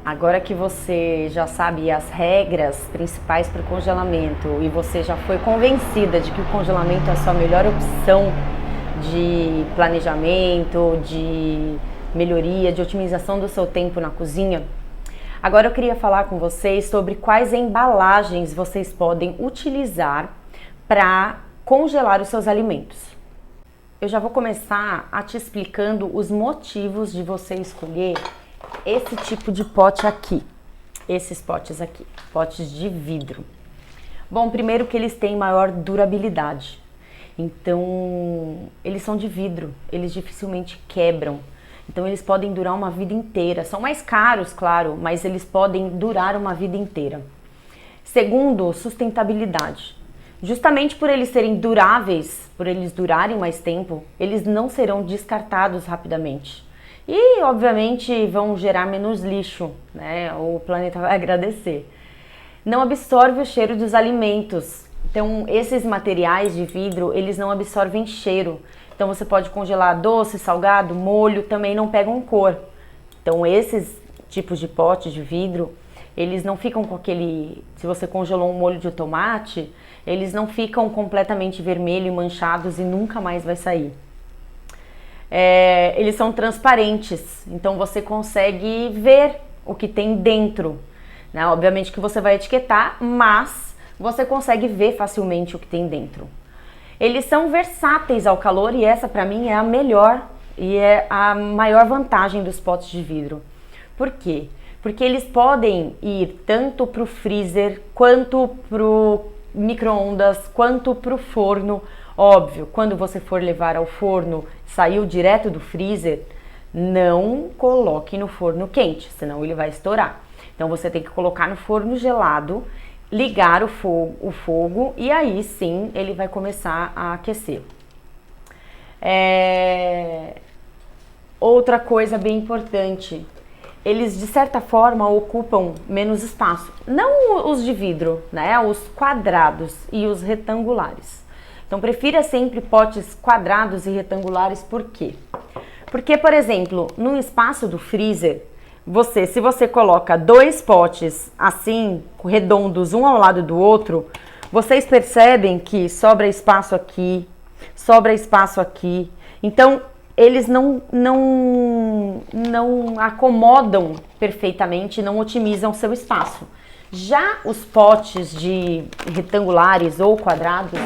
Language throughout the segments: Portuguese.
Agora que você já sabe as regras principais para o congelamento e você já foi convencida de que o congelamento é a sua melhor opção de planejamento, de melhoria, de otimização do seu tempo na cozinha, agora eu queria falar com vocês sobre quais embalagens vocês podem utilizar para congelar os seus alimentos. Eu já vou começar a te explicando os motivos de você escolher esse tipo de pote aqui, esses potes aqui, potes de vidro. Bom, primeiro que eles têm maior durabilidade, então eles são de vidro, eles dificilmente quebram, então eles podem durar uma vida inteira. São mais caros, claro, mas eles podem durar uma vida inteira. Segundo, sustentabilidade. Justamente por eles serem duráveis, por eles durarem mais tempo, eles não serão descartados rapidamente. E, obviamente, vão gerar menos lixo, né? O planeta vai agradecer. Não absorve o cheiro dos alimentos. Então, esses materiais de vidro, eles não absorvem cheiro. Então, você pode congelar doce, salgado, molho, também não pegam cor. Então, esses tipos de pote de vidro, eles não ficam com aquele... Se você congelou um molho de tomate, eles não ficam completamente vermelhos e manchados e nunca mais vai sair. Eles são transparentes, então você consegue ver o que tem dentro, né? Obviamente que você vai etiquetar, mas você consegue ver facilmente o que tem dentro. Eles são versáteis ao calor e essa para mim é a melhor e é a maior vantagem dos potes de vidro. Por quê? Porque eles podem ir tanto para o freezer, quanto para o micro-ondas, quanto para o forno. Óbvio, quando você for levar ao forno, saiu direto do freezer, não coloque no forno quente, senão ele vai estourar. Então você tem que colocar no forno gelado, ligar o fogo e aí sim ele vai começar a aquecer. Outra coisa bem importante, eles de certa forma ocupam menos espaço. Não os de vidro, né? Os quadrados e os retangulares. Então, prefira sempre potes quadrados e retangulares, por quê? Porque, por exemplo, no espaço do freezer, se você coloca dois potes assim, redondos, um ao lado do outro, vocês percebem que sobra espaço aqui, sobra espaço aqui. Então, eles não acomodam perfeitamente, não otimizam seu espaço. Já os potes de retangulares ou quadrados,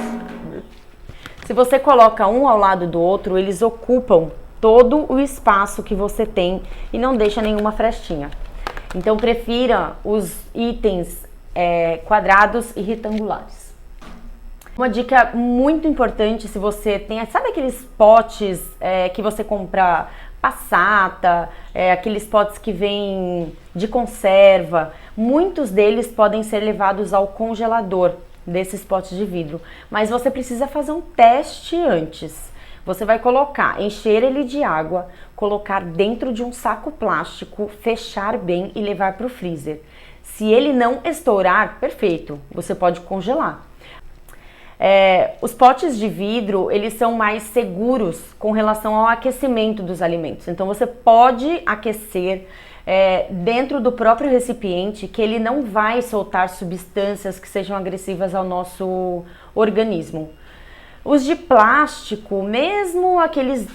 se você coloca um ao lado do outro, eles ocupam todo o espaço que você tem e não deixa nenhuma frestinha. Então, prefira os itens quadrados e retangulares. Uma dica muito importante, se você tem, sabe aqueles potes que você compra passata, aqueles potes que vêm de conserva, muitos deles podem ser levados ao congelador desses potes de vidro, mas você precisa fazer um teste antes. Você vai encher ele de água, colocar dentro de um saco plástico, fechar bem e levar para o freezer. Se ele não estourar, perfeito, você pode congelar. Os potes de vidro, eles são mais seguros com relação ao aquecimento dos alimentos. Então você pode aquecer dentro do próprio recipiente, que ele não vai soltar substâncias que sejam agressivas ao nosso organismo. Os de plástico, mesmo aqueles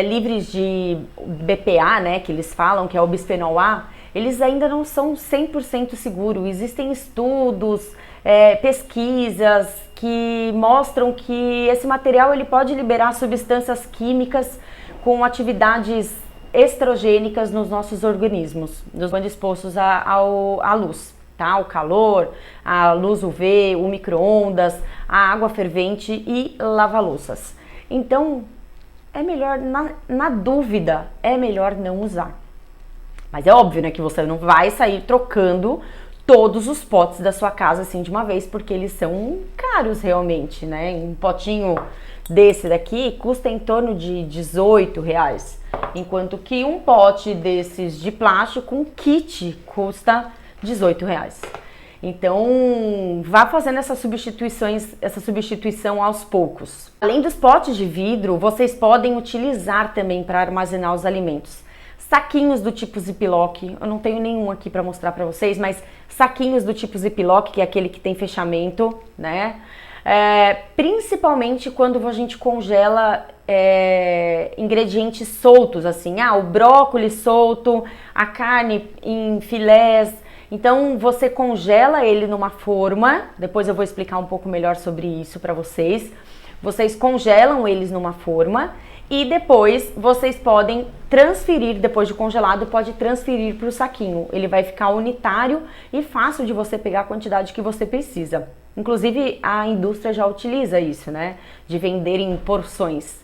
livres de BPA, né, que eles falam, que é o bisfenol A, eles ainda não são 100% seguros. Existem estudos, pesquisas que mostram que esse material ele pode liberar substâncias químicas com atividades estrogênicas nos nossos organismos, quando expostos à luz, tá? O calor, a luz UV, o micro-ondas, a água fervente e lava-louças. Então, é melhor, na dúvida, é melhor não usar. Mas é óbvio, né, que você não vai sair trocando todos os potes da sua casa assim de uma vez, porque eles são caros realmente, né? Um potinho desse daqui custa em torno de R$18, enquanto que um pote desses de plástico, um kit, custa R$18. Então, vá fazendo essa substituição aos poucos. Além dos potes de vidro, vocês podem utilizar também para armazenar os alimentos Saquinhos do tipo Ziploc, eu não tenho nenhum aqui para mostrar para vocês, mas saquinhos do tipo Ziploc, que é aquele que tem fechamento, né? Principalmente quando a gente congela ingredientes soltos, assim, o brócolis solto, a carne em filés. Então você congela ele numa forma, depois eu vou explicar um pouco melhor sobre isso para vocês. Vocês congelam eles numa forma e depois vocês podem transferir, depois de congelado, pode transferir para o saquinho. Ele vai ficar unitário e fácil de você pegar a quantidade que você precisa. Inclusive a indústria já utiliza isso, né? De vender em porções.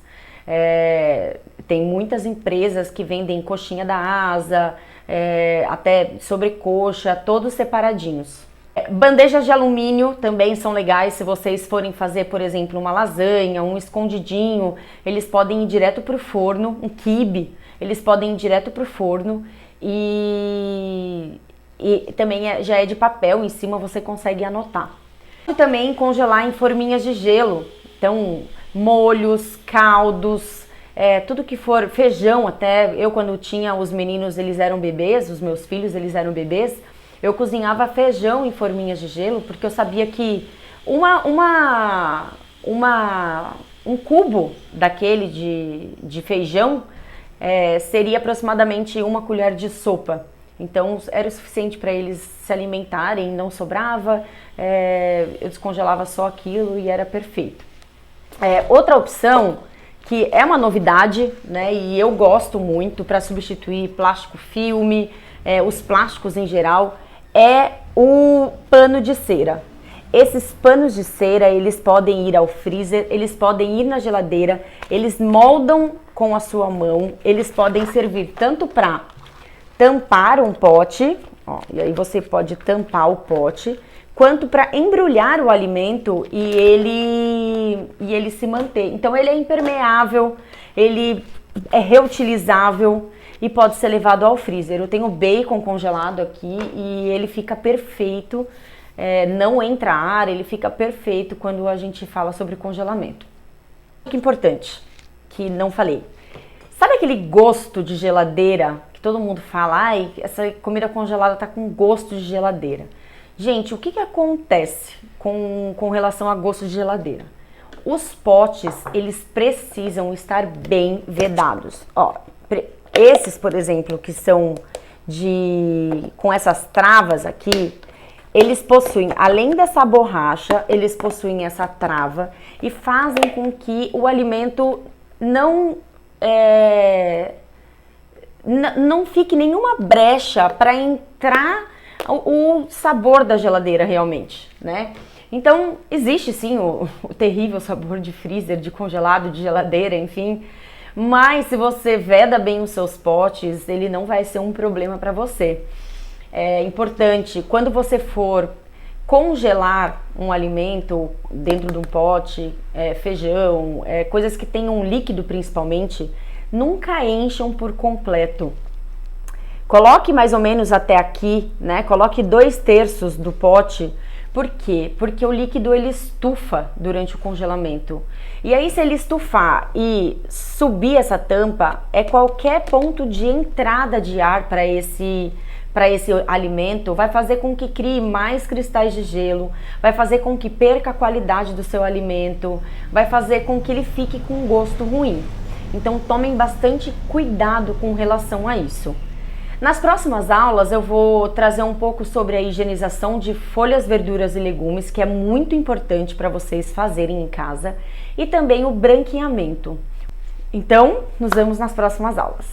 Tem muitas empresas que vendem coxinha da asa, até sobrecoxa, todos separadinhos. Bandejas de alumínio também são legais se vocês forem fazer, por exemplo, uma lasanha, um escondidinho, eles podem ir direto para o forno, um quibe, eles podem ir direto para o forno e também já é de papel, em cima você consegue anotar. E também congelar em forminhas de gelo, então molhos, caldos, tudo que for feijão, até eu quando tinha os meninos, eles eram bebês, os meus filhos, eles eram bebês, eu cozinhava feijão em forminhas de gelo, porque eu sabia que um cubo daquele de feijão seria aproximadamente 1 colher de sopa. Então era o suficiente para eles se alimentarem, não sobrava, eu descongelava só aquilo e era perfeito. Outra opção, que é uma novidade, né, e eu gosto muito para substituir plástico filme, os plásticos em geral, é o pano de cera. Esses panos de cera, eles podem ir ao freezer, eles podem ir na geladeira, eles moldam com a sua mão, eles podem servir tanto para tampar um pote, e aí você pode tampar o pote, quanto para embrulhar o alimento e ele se manter. Então ele é impermeável, ele é reutilizável e pode ser levado ao freezer. Eu tenho bacon congelado aqui e ele fica perfeito, não entra ar, ele fica perfeito quando a gente fala sobre congelamento. O que é importante, que não falei, sabe aquele gosto de geladeira que todo mundo fala, ai, essa comida congelada tá com gosto de geladeira? Gente, o que acontece com relação a gosto de geladeira? Os potes, eles precisam estar bem vedados. Esses, por exemplo, que são com essas travas aqui, eles possuem, além dessa borracha, eles possuem essa trava e fazem com que o alimento não fique nenhuma brecha para entrar o sabor da geladeira realmente, né? Então, existe sim o terrível sabor de freezer, de congelado, de geladeira, enfim. Mas se você veda bem os seus potes, ele não vai ser um problema para você. É importante, quando você for congelar um alimento dentro de um pote, feijão, coisas que tenham líquido principalmente, nunca encham por completo. Coloque mais ou menos até aqui, né? Coloque 2/3 do pote. Por quê? Porque o líquido ele estufa durante o congelamento. E aí se ele estufar e subir essa tampa, qualquer ponto de entrada de ar para esse alimento vai fazer com que crie mais cristais de gelo, vai fazer com que perca a qualidade do seu alimento, vai fazer com que ele fique com um gosto ruim. Então tomem bastante cuidado com relação a isso. Nas próximas aulas eu vou trazer um pouco sobre a higienização de folhas, verduras e legumes, que é muito importante para vocês fazerem em casa, e também o branqueamento. Então, nos vemos nas próximas aulas.